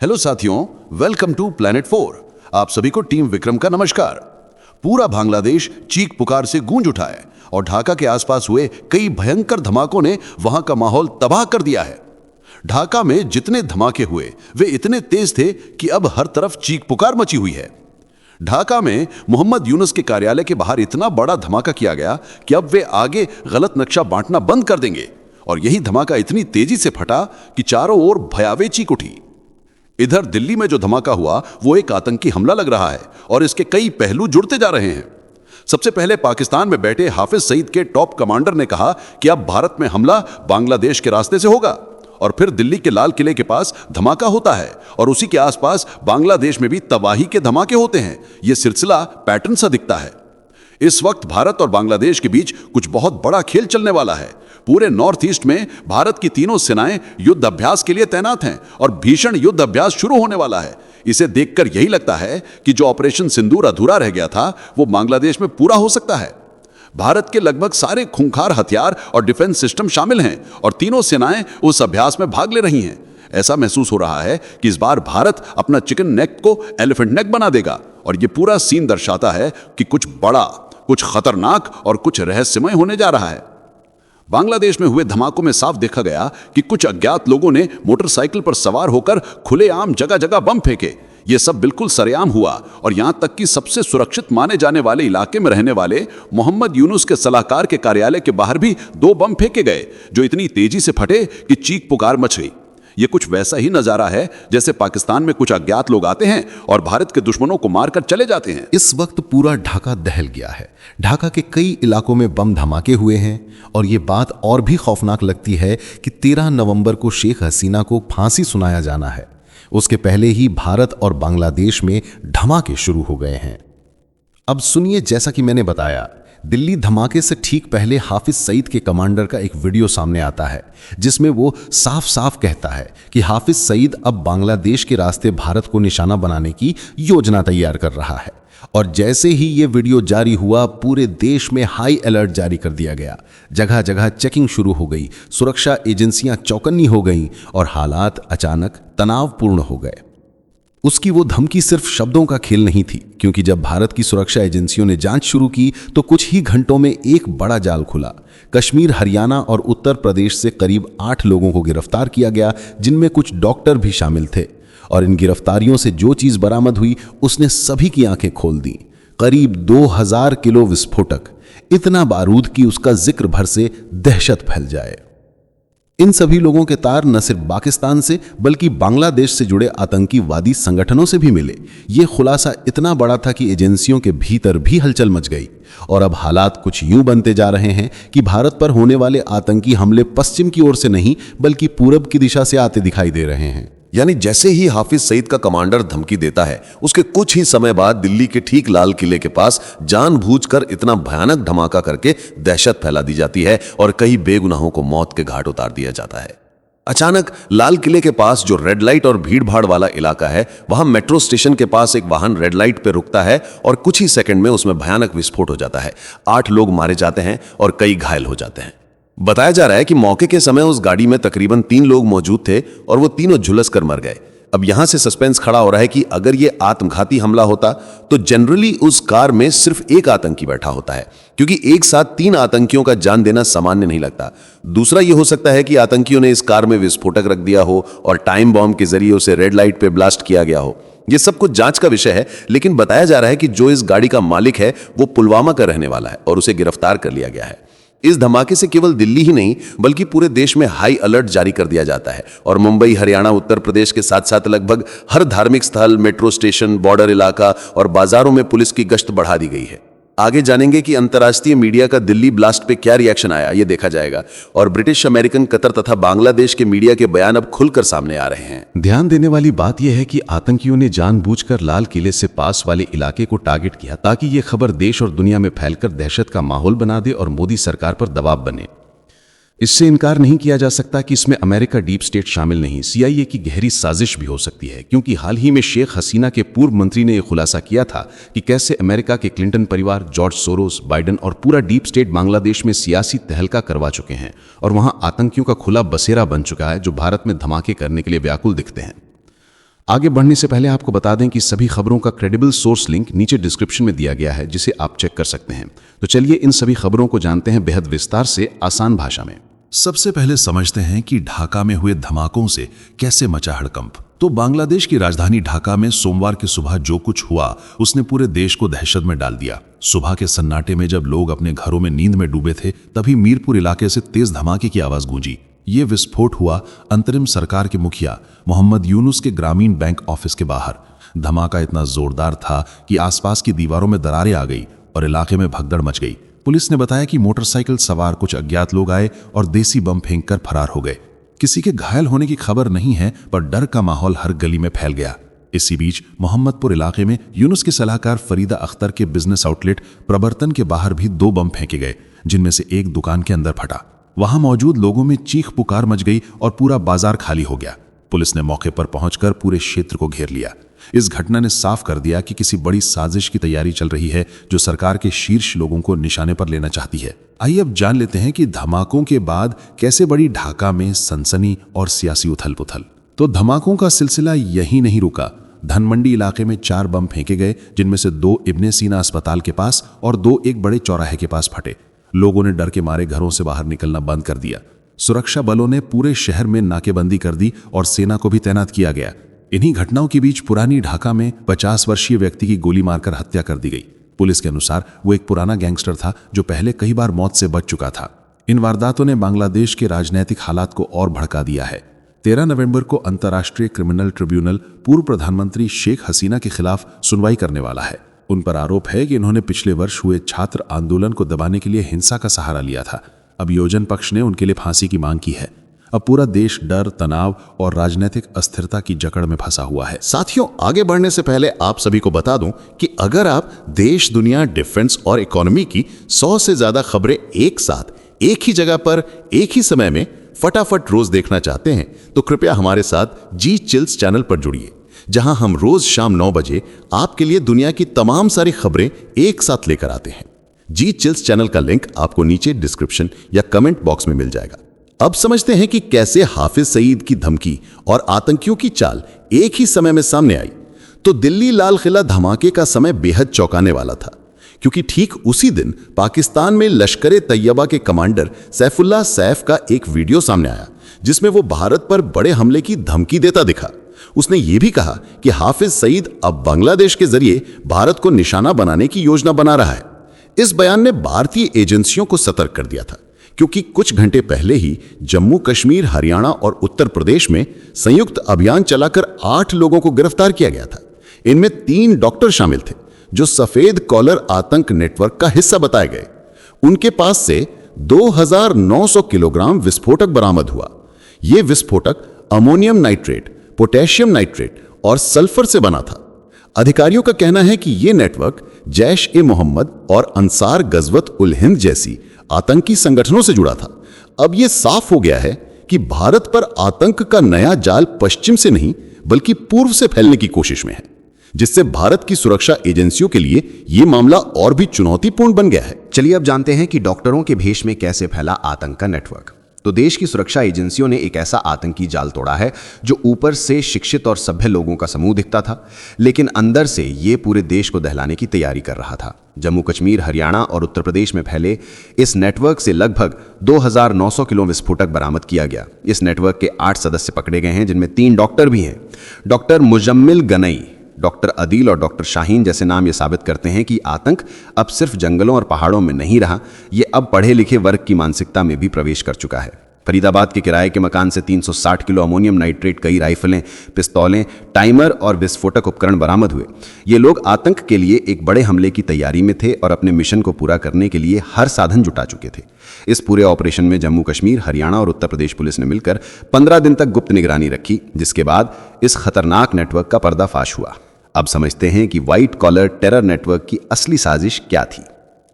Hello साथियों, welcome to planet 4। आप सभी को टीम विक्रम का नमस्कार। पूरा बांग्लादेश चीख पुकार से गूंज उठा है और ढाका के आसपास हुए कई भयंकर धमाकों ने वहां का माहौल तबाह कर दिया है। ढाका में जितने धमाके हुए वे इतने तेज थे कि अब हर तरफ चीख पुकार मची हुई है। ढाका में मोहम्मद यूनुस के कार्यालय के बाहर इतना बड़ा धमाका किया गया कि अब वे आगे गलत नक्शा बांटना बंद कर देंगे। और यही धमाका इतनी तेजी से फटा कि चारों ओर भयावह चीख उठी। इधर दिल्ली में जो धमाका हुआ वो एक आतंकी हमला लग रहा है और इसके कई पहलू जुड़ते जा रहे हैं। सबसे पहले पाकिस्तान में बैठे हाफिज सईद के टॉप कमांडर ने कहा कि अब भारत में हमला बांग्लादेश के रास्ते से होगा, और फिर दिल्ली के लाल किले के पास धमाका होता है और उसी के आसपास बांग्लादेश में भी तबाही के धमाके होते हैं। यह सिलसिला पैटर्न सा दिखता है। इस वक्त भारत और बांग्लादेश के बीच कुछ बहुत बड़ा खेल चलने वाला है। पूरे नॉर्थ ईस्ट में भारत की तीनों सेनाएं युद्ध अभ्यास के लिए तैनात हैं और भीषण युद्ध अभ्यास शुरू होने वाला है। इसे देखकर यही लगता है कि जो ऑपरेशन सिंदूर अधूरा रह गया था वो बांग्लादेश में पूरा हो सकता है। भारत के लगभग सारे खूंखार हथियार और डिफेंस सिस्टम शामिल हैं और तीनों सेनाएं उस अभ्यास में भाग ले रही हैं। ऐसा महसूस हो रहा है कि इस बार भारत अपना चिकन नेक को एलिफेंट नेक बना देगा और ये पूरा सीन दर्शाता है कि कुछ बड़ा, कुछ खतरनाक और कुछ रहस्यमय होने जा रहा है। बांग्लादेश में हुए धमाकों में साफ देखा गया कि कुछ अज्ञात लोगों ने मोटरसाइकिल पर सवार होकर खुलेआम जगह जगह बम फेंके। ये सब बिल्कुल सरेआम हुआ और यहां तक कि सबसे सुरक्षित माने जाने वाले इलाके में रहने वाले मोहम्मद यूनुस के सलाहकार के कार्यालय के बाहर भी 2 बम फेंके गए जो इतनी तेजी से फटे कि चीख पुकार मच गई। ये कुछ वैसा ही नजारा है जैसे पाकिस्तान में कुछ अज्ञात लोग आते हैं और भारत के दुश्मनों को मारकर चले जाते हैं। इस वक्त पूरा ढाका दहल गया है। ढाका के कई इलाकों में बम धमाके हुए हैं और ये बात और भी खौफनाक लगती है कि 13 नवंबर को शेख हसीना को फांसी सुनाया जाना है। उसके पहले ही भारत और बांग्लादेश में धमाके शुरू हो गए हैं। अब सुनिए, जैसा कि मैंने बताया, दिल्ली धमाके से ठीक पहले हाफिज सईद के कमांडर का एक वीडियो सामने आता है जिसमें वो साफ साफ कहता है कि हाफिज सईद अब बांग्लादेश के रास्ते भारत को निशाना बनाने की योजना तैयार कर रहा है। और जैसे ही ये वीडियो जारी हुआ, पूरे देश में हाई अलर्ट जारी कर दिया गया। जगह जगह चेकिंग शुरू हो गई, सुरक्षा एजेंसियां चौकन्नी हो गईं और हालात अचानक तनावपूर्ण हो गए। उसकी वो धमकी सिर्फ शब्दों का खेल नहीं थी, क्योंकि जब भारत की सुरक्षा एजेंसियों ने जांच शुरू की तो कुछ ही घंटों में एक बड़ा जाल खुला। कश्मीर, हरियाणा और उत्तर प्रदेश से करीब 8 लोगों को गिरफ्तार किया गया, जिनमें कुछ डॉक्टर भी शामिल थे। और इन गिरफ्तारियों से जो चीज बरामद हुई उसने सभी की आंखें खोल दी। करीब 2000 किलो विस्फोटक, इतना बारूद कि उसका जिक्र भर से दहशत फैल जाए। इन सभी लोगों के तार न सिर्फ पाकिस्तान से बल्कि बांग्लादेश से जुड़े आतंकीवादी संगठनों से भी मिले। ये खुलासा इतना बड़ा था कि एजेंसियों के भीतर भी हलचल मच गई। और अब हालात कुछ यूं बनते जा रहे हैं कि भारत पर होने वाले आतंकी हमले पश्चिम की ओर से नहीं बल्कि पूरब की दिशा से आते दिखाई दे रहे हैं। यानी जैसे ही हाफिज सईद का कमांडर धमकी देता है, उसके कुछ ही समय बाद दिल्ली के ठीक लाल किले के पास जानबूझकर इतना भयानक धमाका करके दहशत फैला दी जाती है और कई बेगुनाहों को मौत के घाट उतार दिया जाता है। अचानक लाल किले के पास जो रेड लाइट और भीड़ भाड़ वाला इलाका है, वहां मेट्रो स्टेशन के पास एक वाहन रेड लाइट पे रुकता है और कुछ ही सेकंड में उसमें भयानक विस्फोट हो जाता है। 8 लोग मारे जाते हैं और कई घायल हो जाते हैं। बताया जा रहा है कि मौके के समय उस गाड़ी में तकरीबन 3 लोग मौजूद थे और वो तीनों झुलस कर मर गए। अब यहां से सस्पेंस खड़ा हो रहा है कि अगर ये आत्मघाती हमला होता तो जनरली उस कार में सिर्फ एक आतंकी बैठा होता है, क्योंकि एक साथ 3 आतंकियों का जान देना सामान्य नहीं लगता। दूसरा ये हो सकता है कि आतंकियों ने इस कार में विस्फोटक रख दिया हो और टाइम बॉम्ब के जरिए उसे रेड लाइट पे ब्लास्ट किया गया हो। ये सब कुछ जांच का विषय है, लेकिन बताया जा रहा है कि जो इस गाड़ी का मालिक है वो पुलवामा का रहने वाला है और उसे गिरफ्तार कर लिया गया है। इस धमाके से केवल दिल्ली ही नहीं बल्कि पूरे देश में हाई अलर्ट जारी कर दिया जाता है और मुंबई, हरियाणा, उत्तर प्रदेश के साथ साथ लगभग हर धार्मिक स्थल, मेट्रो स्टेशन, बॉर्डर इलाका और बाजारों में पुलिस की गश्त बढ़ा दी गई है। आगे जानेंगे कि अंतर्राष्ट्रीय मीडिया का दिल्ली ब्लास्ट पे क्या रिएक्शन आया, ये देखा जाएगा। और ब्रिटिश, अमेरिकन, कतर तथा बांग्लादेश के मीडिया के बयान अब खुलकर सामने आ रहे हैं। ध्यान देने वाली बात यह है कि आतंकियों ने जानबूझकर लाल किले से पास वाले इलाके को टारगेट किया ताकि ये खबर देश और दुनिया में फैलकर दहशत का माहौल बना दे और मोदी सरकार पर दबाव बने। इससे इनकार नहीं किया जा सकता कि इसमें अमेरिका डीप स्टेट शामिल नहीं, CIA की गहरी साजिश भी हो सकती है, क्योंकि हाल ही में शेख हसीना के पूर्व मंत्री ने यह खुलासा किया था कि कैसे अमेरिका के क्लिंटन परिवार, जॉर्ज सोरोस, बाइडेन और पूरा डीप स्टेट बांग्लादेश में सियासी तहलका करवा चुके हैं और वहां आतंकियों का खुला बसेरा बन चुका है जो भारत में धमाके करने के लिए व्याकुल दिखते हैं। आगे बढ़ने से पहले आपको बता दें कि सभी खबरों का क्रेडिबल सोर्स लिंक नीचे डिस्क्रिप्शन में दिया गया है, जिसे आप चेक कर सकते हैं। तो चलिए इन सभी खबरों को जानते हैं बेहद विस्तार से, आसान भाषा में। सबसे पहले समझते हैं कि ढाका में हुए धमाकों से कैसे मचा हड़कंप। तो बांग्लादेश की राजधानी ढाका में सोमवार की सुबह जो कुछ हुआ उसने पूरे देश को दहशत में डाल दिया। सुबह के सन्नाटे में जब लोग अपने घरों में नींद में डूबे थे, तभी मीरपुर इलाके से तेज धमाके की आवाज गूंजी। ये विस्फोट हुआ अंतरिम सरकार के मुखिया मोहम्मद यूनुस के ग्रामीण बैंक ऑफिस के बाहर। धमाका इतना जोरदार था कि आसपास की दीवारों में दरारें आ गई और इलाके में भगदड़ मच गई। पुलिस ने बताया कि मोटरसाइकिल सवार कुछ अज्ञात लोग आए और देसी बम फेंककर फरार हो गए। किसी के घायल होने की खबर नहीं है, पर डर का माहौल हर गली में फैल गया। इसी बीच मोहम्मदपुर इलाके में यूनुस के सलाहकार फरीदा अख्तर के बिजनेस आउटलेट प्रवर्तन के बाहर भी 2 बम फेंके गए, जिनमें से एक दुकान के अंदर फटा। वहां मौजूद लोगों में चीख पुकार मच गई और पूरा बाजार खाली हो गया। पुलिस ने मौके पर पहुंचकर पूरे क्षेत्र को घेर लिया। इस घटना ने साफ कर दिया कि किसी बड़ी साजिश की तैयारी चल रही है, जो सरकार के शीर्ष लोगों को निशाने पर लेना चाहती है। आइए अब जान लेते हैं कि धमाकों के बाद कैसे बढ़ी ढाका में सनसनी और सियासी उथल पुथल। तो धमाकों का सिलसिला यही नहीं रुका। धनमंडी इलाके में 4 बम फेंके गए, जिनमें से 2 इब्ने सीना अस्पताल के पास और 2 एक बड़े चौराहे के पास फटे। लोगों ने डर के मारे घरों से बाहर निकलना बंद कर दिया। सुरक्षा बलों ने पूरे शहर में नाकेबंदी कर दी और सेना को भी तैनात किया गया। इन्हीं घटनाओं के बीच पुरानी ढाका में 50 वर्षीय व्यक्ति की गोली मारकर हत्या कर दी गई। पुलिस के अनुसार वो एक पुराना गैंगस्टर था जो पहले कई बार मौत से बच चुका था। इन वारदातों ने बांग्लादेश के राजनीतिक हालात को और भड़का दिया है। 13 नवंबर को अंतर्राष्ट्रीय क्रिमिनल ट्रिब्यूनल पूर्व प्रधानमंत्री शेख हसीना के खिलाफ सुनवाई करने वाला है। उन पर आरोप है कि इन्होंने पिछले वर्ष हुए छात्र आंदोलन को दबाने के लिए हिंसा का सहारा लिया था। अभियोजन पक्ष ने उनके लिए फांसी की मांग की है। अब पूरा देश डर, तनाव और राजनीतिक अस्थिरता की जकड़ में फंसा हुआ है। साथियों, आगे बढ़ने से पहले आप सभी को बता दूं कि अगर आप देश, दुनिया, डिफेंस और इकोनॉमी की 100 से ज्यादा खबरें एक साथ एक ही जगह पर एक ही समय में फटाफट रोज देखना चाहते हैं, तो कृपया हमारे साथ जी चिल्स चैनल पर जुड़िए, जहां हम रोज शाम 9 बजे आपके लिए दुनिया की तमाम सारी खबरें एक साथ लेकर आते हैं। जी चिल्स चैनल का लिंक आपको नीचे डिस्क्रिप्शन या कमेंट बॉक्स में मिल जाएगा। अब समझते हैं कि कैसे हाफिज सईद की धमकी और आतंकियों की चाल एक ही समय में सामने आई। तो दिल्ली लाल किला धमाके का समय बेहद चौंकाने वाला था, क्योंकि ठीक उसी दिन पाकिस्तान में लश्कर तैयबा के कमांडर सैफुल्लाह सैफ का एक वीडियो सामने आया, जिसमें वो भारत पर बड़े हमले की धमकी देता दिखा। उसने ये भी कहा कि हाफिज सईद अब बांग्लादेश के जरिए भारत को निशाना बनाने की योजना बना रहा है। इस बयान ने भारतीय एजेंसियों को सतर्क कर दिया था, क्योंकि कुछ घंटे पहले ही जम्मू कश्मीर, हरियाणा और उत्तर प्रदेश में संयुक्त अभियान चलाकर 8 लोगों को गिरफ्तार किया गया था। इनमें 3 डॉक्टर शामिल थे, जो सफेद कॉलर आतंक नेटवर्क का हिस्सा बताए गए। उनके पास से 2900 किलोग्राम विस्फोटक बरामद हुआ। यह विस्फोटक अमोनियम नाइट्रेट, पोटेशियम नाइट्रेट और सल्फर से बना था। अधिकारियों का कहना है कि यह नेटवर्क जैश-ए-मोहम्मद और अंसार गजवत उल हिंद जैसी आतंकी संगठनों से जुड़ा था। अब यह साफ हो गया है कि भारत पर आतंक का नया जाल पश्चिम से नहीं बल्कि पूर्व से फैलने की कोशिश में है, जिससे भारत की सुरक्षा एजेंसियों के लिए यह मामला और भी चुनौतीपूर्ण बन गया है। चलिए अब जानते हैं कि डॉक्टरों के भेष में कैसे फैला आतंक का नेटवर्क। तो देश की सुरक्षा एजेंसियों ने एक ऐसा आतंकी जाल तोड़ा है जो ऊपर से शिक्षित और सभ्य लोगों का समूह दिखता था, लेकिन अंदर से ये पूरे देश को दहलाने की तैयारी कर रहा था। जम्मू कश्मीर, हरियाणा और उत्तर प्रदेश में फैले इस नेटवर्क से लगभग 2900 किलो विस्फोटक बरामद किया गया। इस नेटवर्क के 8 सदस्य पकड़े गए हैं, जिनमें 3 डॉक्टर भी हैं। डॉक्टर मुजम्मिल गनई, डॉक्टर अदील और डॉक्टर शाहीन जैसे नाम ये साबित करते हैं कि आतंक अब सिर्फ जंगलों और पहाड़ों में नहीं रहा, ये अब पढ़े लिखे वर्ग की मानसिकता में भी प्रवेश कर चुका है। फरीदाबाद के किराए के मकान से 360 किलो अमोनियम नाइट्रेट, कई राइफलें, पिस्तौलें, टाइमर और विस्फोटक उपकरण बरामद हुए। ये लोग आतंक के लिए एक बड़े हमले की तैयारी में थे और अपने मिशन को पूरा करने के लिए हर साधन जुटा चुके थे। इस पूरे ऑपरेशन में जम्मू कश्मीर, हरियाणा और उत्तर प्रदेश पुलिस ने मिलकर 15 दिन तक गुप्त निगरानी रखी, जिसके बाद इस खतरनाक नेटवर्क का पर्दाफाश हुआ। अब समझते हैं कि व्हाइट कॉलर टेरर नेटवर्क की असली साजिश क्या थी।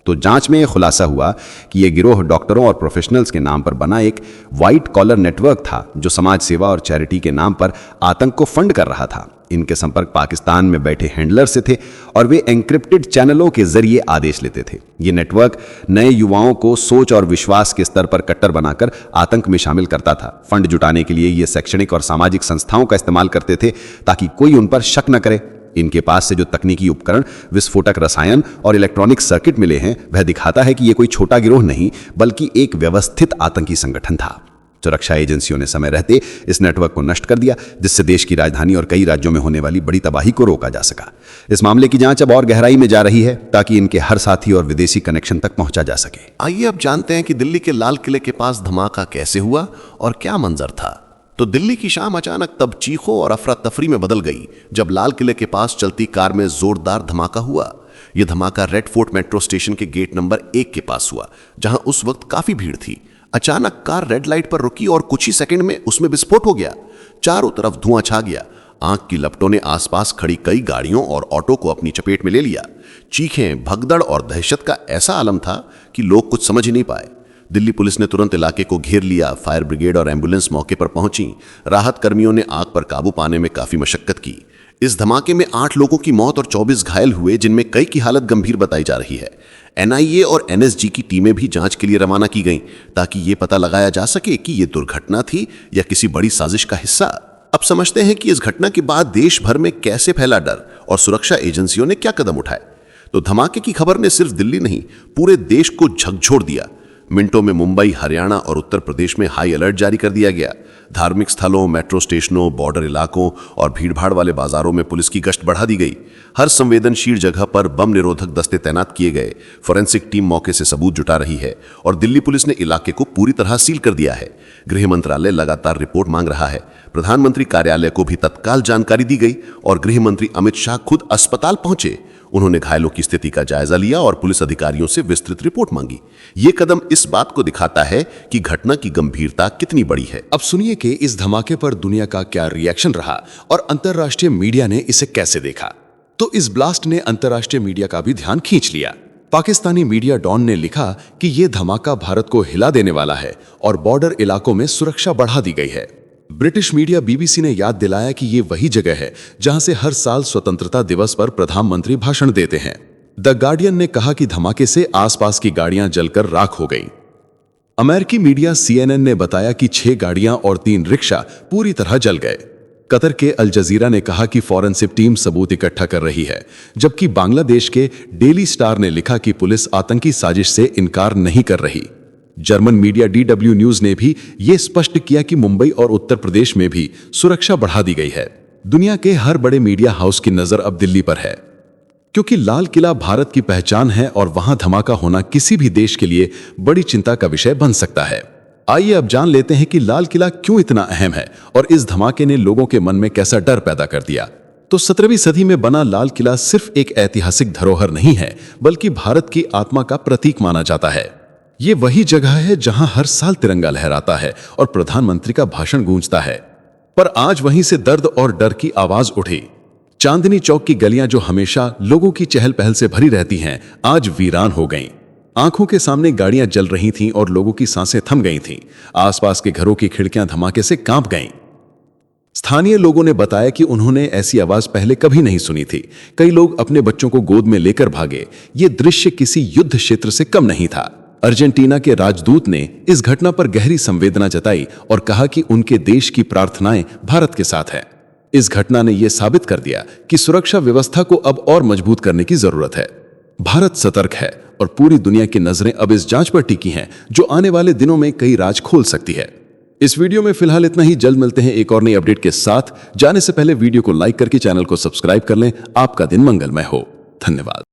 तो जांच में यह खुलासा हुआ कि यह गिरोह डॉक्टरों और प्रोफेशनल्स के नाम पर बना एक व्हाइट कॉलर नेटवर्क था, जो समाज सेवा और चैरिटी के नाम पर आतंक को फंड कर रहा था। इनके संपर्क पाकिस्तान में बैठे हैंडलर से थे और वे एन्क्रिप्टेड चैनलों के जरिए आदेश लेते थे। ये नेटवर्क नए युवाओं को सोच और विश्वास के स्तर पर कट्टर बनाकर आतंक में शामिल करता था। फंड जुटाने के लिए ये शैक्षणिक और सामाजिक संस्थाओं का इस्तेमाल करते थे ताकि कोई उन पर शक न करे। इनके पास से जो तकनीकी उपकरण, विस्फोटक रसायन और इलेक्ट्रॉनिक सर्किट मिले हैं, वह दिखाता है कि यह कोई छोटा गिरोह नहीं बल्कि एक व्यवस्थित आतंकी संगठन था। सुरक्षा एजेंसियों ने समय रहते इस नेटवर्क को नष्ट कर दिया, जिससे देश की राजधानी और कई राज्यों में होने वाली बड़ी तबाही को रोका जा सका। इस मामले की जांच अब और गहराई में जा रही है ताकि इनके हर साथी और विदेशी कनेक्शन तक पहुंचा जा सके। आइए अब जानते हैं कि दिल्ली के लाल किले के पास धमाका कैसे हुआ और क्या मंजर था। तो दिल्ली की शाम अचानक तब चीखों और अफरा तफरी में बदल गई जब लाल किले के पास चलती कार में जोरदार धमाका हुआ। यह धमाका रेड फोर्ट मेट्रो स्टेशन के गेट नंबर 1 के पास हुआ, जहां उस वक्त काफी भीड़ थी। अचानक कार रेड लाइट पर रुकी और कुछ ही सेकंड में उसमें विस्फोट हो गया। चारों तरफ धुआं छा गया। आग की लपटों ने आसपास खड़ी कई गाड़ियों और ऑटो को अपनी चपेट में ले लिया। चीखें, भगदड़ और दहशत का ऐसा आलम था कि लोग कुछ समझ ही नहीं पाए। दिल्ली पुलिस ने तुरंत इलाके को घेर लिया। फायर ब्रिगेड और एम्बुलेंस मौके पर पहुंची। राहत कर्मियों ने आग पर काबू पाने में काफी मशक्कत की। इस धमाके में 8 लोगों की मौत और 24 घायल हुए, जिनमें कई की हालत गंभीर बताई जा रही है। NIA और NSG की टीमें भी जांच के लिए रवाना की गईं ताकि यह पता लगाया जा सके कि यह दुर्घटना थी या किसी बड़ी साजिश का हिस्सा। अब समझते हैं कि इस घटना के बाद देश भर में कैसे फैला डर और सुरक्षा एजेंसियों ने क्या कदम उठाए। तो धमाके की खबर ने सिर्फ दिल्ली नहीं, पूरे देश को झकझोर दिया। मिनटों में मुंबई, हरियाणा और उत्तर प्रदेश में हाई अलर्ट जारी कर दिया गया। धार्मिक स्थलों, मेट्रो स्टेशनों, बॉर्डर इलाकों और भीड़भाड़ वाले बाजारों में पुलिस की गश्त बढ़ा दी गई। हर संवेदनशील जगह पर बम निरोधक दस्ते तैनात किए गए। फोरेंसिक टीम मौके से सबूत जुटा रही है और दिल्ली पुलिस ने इलाके को पूरी तरह सील कर दिया है। गृह मंत्रालय लगातार रिपोर्ट मांग रहा है। प्रधानमंत्री कार्यालय को भी तत्काल जानकारी दी गई और गृह मंत्री अमित शाह खुद अस्पताल पहुंचे। उन्होंने घायलों की स्थिति का जायजा लिया और पुलिस अधिकारियों से विस्तृत रिपोर्ट मांगी। ये कदम इस बात को दिखाता है कि घटना की गंभीरता कितनी बड़ी है। अब सुनिए कि इस धमाके पर दुनिया का क्या रिएक्शन रहा और अंतर्राष्ट्रीय मीडिया ने इसे कैसे देखा। तो इस ब्लास्ट ने अंतर्राष्ट्रीय मीडिया का भी ध्यान खींच लिया। पाकिस्तानी मीडिया डॉन ने लिखा कि यह धमाका भारत को हिला देने वाला है और बॉर्डर इलाकों में सुरक्षा बढ़ा दी गई है। ब्रिटिश मीडिया BBC ने याद दिलाया कि ये वही जगह है जहां से हर साल स्वतंत्रता दिवस पर प्रधानमंत्री भाषण देते हैं। द गार्डियन ने कहा कि धमाके से आसपास की गाड़ियां जलकर राख हो गईं। अमेरिकी मीडिया CNN ने बताया कि 6 गाड़ियां और 3 रिक्शा पूरी तरह जल गए। कतर के अल जजीरा ने कहा कि फॉरेंसिक टीम सबूत इकट्ठा कर रही है, जबकि बांग्लादेश के डेली स्टार ने लिखा कि पुलिस आतंकी साजिश से इनकार नहीं कर रही। जर्मन मीडिया DW न्यूज ने भी यह स्पष्ट किया कि मुंबई और उत्तर प्रदेश में भी सुरक्षा बढ़ा दी गई है। दुनिया के हर बड़े मीडिया हाउस की नजर अब दिल्ली पर है, क्योंकि लाल किला भारत की पहचान है और वहां धमाका होना किसी भी देश के लिए बड़ी चिंता का विषय बन सकता है। आइए अब जान लेते हैं कि लाल किला क्यों इतना अहम है और इस धमाके ने लोगों के मन में कैसा डर पैदा कर दिया। तो 17वीं सदी में बना लाल किला सिर्फ एक ऐतिहासिक धरोहर नहीं है, बल्कि भारत की आत्मा का प्रतीक माना जाता है। ये वही जगह है जहां हर साल तिरंगा लहराता है और प्रधानमंत्री का भाषण गूंजता है। पर आज वहीं से दर्द और डर की आवाज उठी। चांदनी चौक की गलियां जो हमेशा लोगों की चहल पहल से भरी रहती हैं, आज वीरान हो गईं। आंखों के सामने गाड़ियां जल रही थीं और लोगों की सांसें थम गई थीं। आसपास के घरों की खिड़कियां धमाके से कांप गईं। स्थानीय लोगों ने बताया कि उन्होंने ऐसी आवाज पहले कभी नहीं सुनी थी। कई लोग अपने बच्चों को गोद में लेकर भागे। ये दृश्य किसी युद्ध क्षेत्र से कम नहीं था। अर्जेंटीना के राजदूत ने इस घटना पर गहरी संवेदना जताई और कहा कि उनके देश की प्रार्थनाएं भारत के साथ है। इस घटना ने यह साबित कर दिया कि सुरक्षा व्यवस्था को अब और मजबूत करने की जरूरत है। भारत सतर्क है और पूरी दुनिया की नजरें अब इस जांच पर टिकी हैं, जो आने वाले दिनों में कई राज खोल सकती है। इस वीडियो में फिलहाल इतना ही। जल्द मिलते हैं एक और नई अपडेट के साथ। जाने से पहले वीडियो को लाइक करके चैनल को सब्सक्राइब कर लें। आपका दिन मंगलमय हो। धन्यवाद।